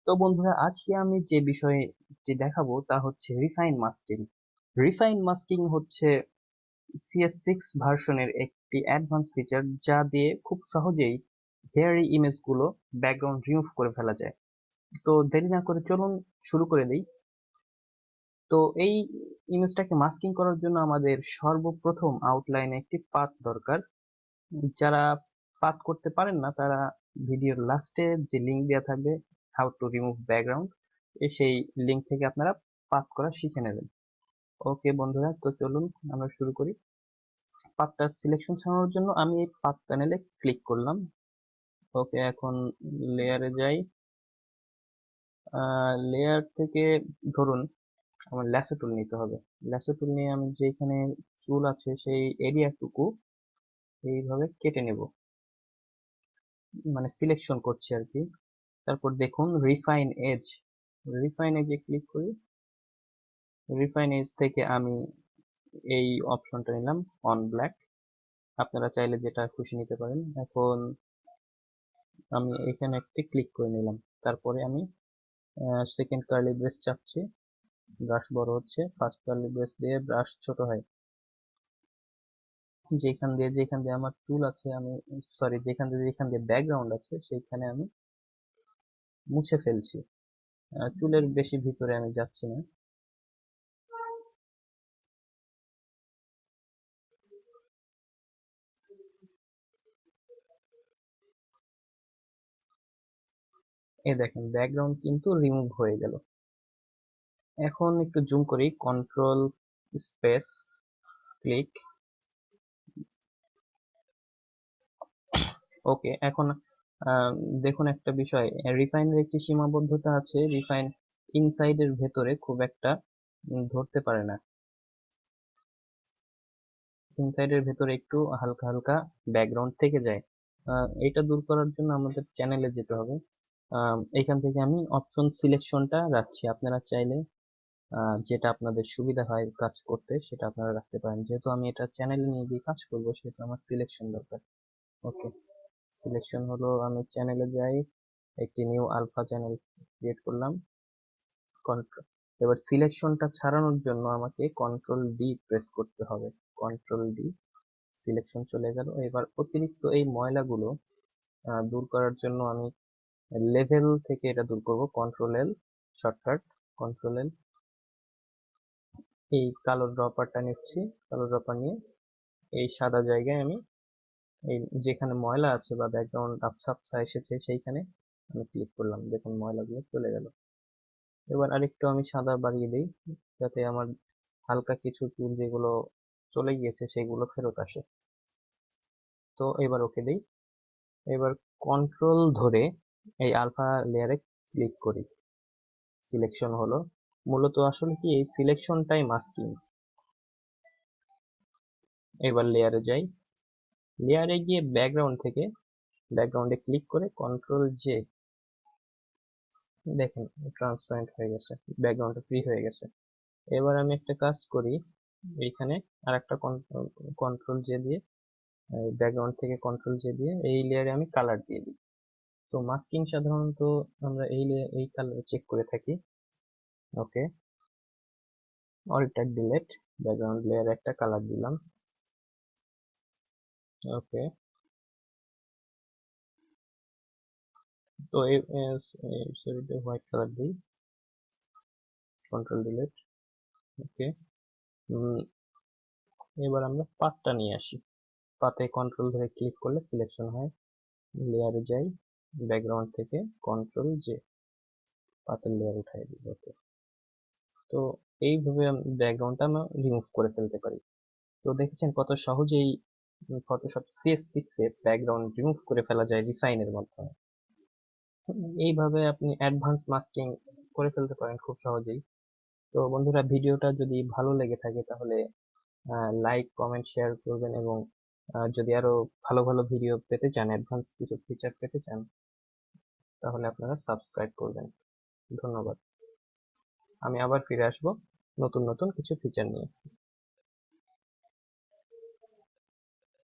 তো বন্ধুরা, আজকে আমি যে বিষয়টি দেখাবো তা হচ্ছে রিফাইন মাস্কিং। রিফাইন মাস্কিং হচ্ছে CS6 ভার্সনের একটি অ্যাডভান্স ফিচার, যা দিয়ে খুব সহজেই হেয়ারি ইমেজগুলো ব্যাকগ্রাউন্ড রিমুভ করে ফেলা যায়। তো দেরি না করে চলুন শুরু করে দিই। তো এই ইমেজটাকে মাস্কিং করার জন্য আমাদের সর্বপ্রথম আউটলাইনে একটি পাথ দরকার। যারা পাথ করতে পারেন না তারা ভিডিওর লাস্টে যে লিঙ্ক দেওয়া থাকবে, হাউ টু রিমুভ ব্যাকগ্রাউন্ড, সেই লিঙ্ক থেকে আপনারা পাথ করা শিখে নেবেন। ওকে বন্ধুরা, তো চলুন আমরা শুরু করি। পাথটা সিলেকশন ছাড়ানোর জন্য আমি এই পাথ প্যানেলে ক্লিক করলাম। ওকে, এখন লেয়ারে যাই। লেয়ার থেকে ধরুন আমার ল্যাসো টুল নিতে হবে। ল্যাসো টুল নিয়ে আমি যেখানে চুল আছে সেই এরিয়াটুকু এইভাবে কেটে নেব, মানে সিলেকশন করছি আর কি। তারপর দেখুন রিফাইন এজ, রিফাইন এজে ক্লিক করি। রিফাইন এজ থেকে আমি এই অপশনটা নিলাম অন ব্ল্যাক। আপনারা চাইলে যেটা খুশি নিতে পারেন। এখন আমি এখানে একটি ক্লিক করে নিলাম। তারপরে আমি সেকেন্ড কার্লি ব্রেস চাপছি, ব্রাশ বড় হচ্ছে। ফার্স্ট কার্লি ব্রেস দিয়ে ব্রাশ ছোট হয়। যেখান দিয়ে আমার চুল আছে, আমি সরি, যেখান দিয়ে ব্যাকগ্রাউন্ড আছে সেইখানে আমি মুছে ফেলছি। চুলের বেশি ভিতরে আমি যাচ্ছি না। এই দেখেন ব্যাকগ্রাউন্ড কিন্তু রিমুভ হয়ে গেল। এখন একটু জুম করি, কন্ট্রোল স্পেস ক্লিক। ওকে, এখন দেখুন একটা বিষয়, রিফাইনের একটি সীমাবদ্ধতা আছে। রিফাইন ইনসাইডের ভেতরে খুব একটা ধরতে পারে না। ইনসাইডের ভেতরে একটু হালকা হালকা ব্যাকগ্রাউন্ড থেকে যায়। এটা দূর করার জন্য আমাদের চ্যানেলে যেতে হবে। এখান থেকে আমি অপশন সিলেকশনটা রাখছি। আপনারা চাইলে যেটা আপনাদের সুবিধা হয় কাজ করতে সেটা আপনারা রাখতে পারেন। যেহেতু আমি এটা চ্যানেলে নিয়ে গিয়ে কাজ করবো, সেহেতু আমার সিলেকশন দরকার। ওকে, সিলেকশন হলো, আমি চ্যানেলে যাই, একটি নিউ আলফা চ্যানেল ক্রিয়েট করলাম। কন্ট্রোল, এবার সিলেকশনটা ছাড়ানোর জন্য আমাকে কন্ট্রোল ডি প্রেস করতে হবে। কন্ট্রোল ডি, সিলেকশন চলে গেল। এবার অতিরিক্ত এই ময়লাগুলো দূর করার জন্য আমি লেভেল থেকে এটা দূর করব। কন্ট্রোল এল শর্টকাট, কন্ট্রোল এল। এই কালো ড্রপারটা নিচ্ছি, কালো ড্রপার নিয়ে এই সাদা জায়গায় আমি এই যেখানে ময়লা আছে বা ব্যাকগ্রাউন্ড আপসা এসেছে সেইখানে আমি ক্লিক করলাম। দেখুন ময়লাগুলো চলে গেল। এবার আরেকটু আমি সাদা বাড়িয়ে দিই, যাতে আমার হালকা কিছু চুল যেগুলো চলে গিয়েছে সেগুলো ফেরত আসে। তো এবার ওকে দিই। এবার কন্ট্রোল ধরে এই আলফা লেয়ারে ক্লিক করি। সিলেকশন হলো। মূলত আসলে কি, এই সিলেকশনটাই মাস্কিং। এবার লেয়ারে যাই। লেয়ারে গিয়ে ব্যাকগ্রাউন্ড থেকে ব্যাকগ্রাউন্ডে ক্লিক করে কন্ট্রোল জে, দেখেন ট্রান্সপারেন্ট হয়ে গেছে, ব্যাকগ্রাউন্ডটা ফ্রি হয়ে গেছে। এবার আমি একটা কাজ করি, এইখানে আর একটা কন্ট্রোল জে দিয়ে, ব্যাকগ্রাউন্ড থেকে কন্ট্রোল জে দিয়ে এই লেয়ারে আমি কালার দিয়ে দিই। তো মাস্কিং সাধারণত আমরা এই কালার চেক করে থাকি। ওকে, অল্টার ডিলেট, ব্যাকগ্রাউন্ড লেয়ারে একটা কালার দিলাম। ওকে, তো সরি, হোয়াইট কালার দিই, কন্ট্রোল ডিলেট। ওকে, এবার আমরা পাথটা নিয়ে আসি। পাতে কন্ট্রোল ধরে ক্লিক করলে সিলেকশন হয়। লেয়ারে যাই, ব্যাকগ্রাউন্ড থেকে কন্ট্রোল জে, পাতের লেয়ার উঠাই দিই। ওকে, তো এইভাবে ব্যাকগ্রাউন্ডটা আমরা রিমুভ করে ফেলতে পারি। তো দেখেছেন কত সহজেই ফটোশপ CS6 এ ব্যাকগ্রাউন্ড রিমুভ করে ফেলা যায় রিফাইনের মাধ্যমে। এইভাবে আপনি অ্যাডভান্স মাস্কিং করে ফেলতে পারেন খুব সহজেই। তো বন্ধুরা, ভিডিওটা যদি ভালো লেগে থাকে তাহলে লাইক, কমেন্ট, শেয়ার করবেন, এবং যদি আরো ভালো ভালো ভিডিও পেতে চান, অ্যাডভান্স কিছু ফিচার পেতে চান, তাহলে আপনারা সাবস্ক্রাইব করবেন। ধন্যবাদ। আমি আবার ফিরে আসবো নতুন নতুন কিছু ফিচার নিয়ে।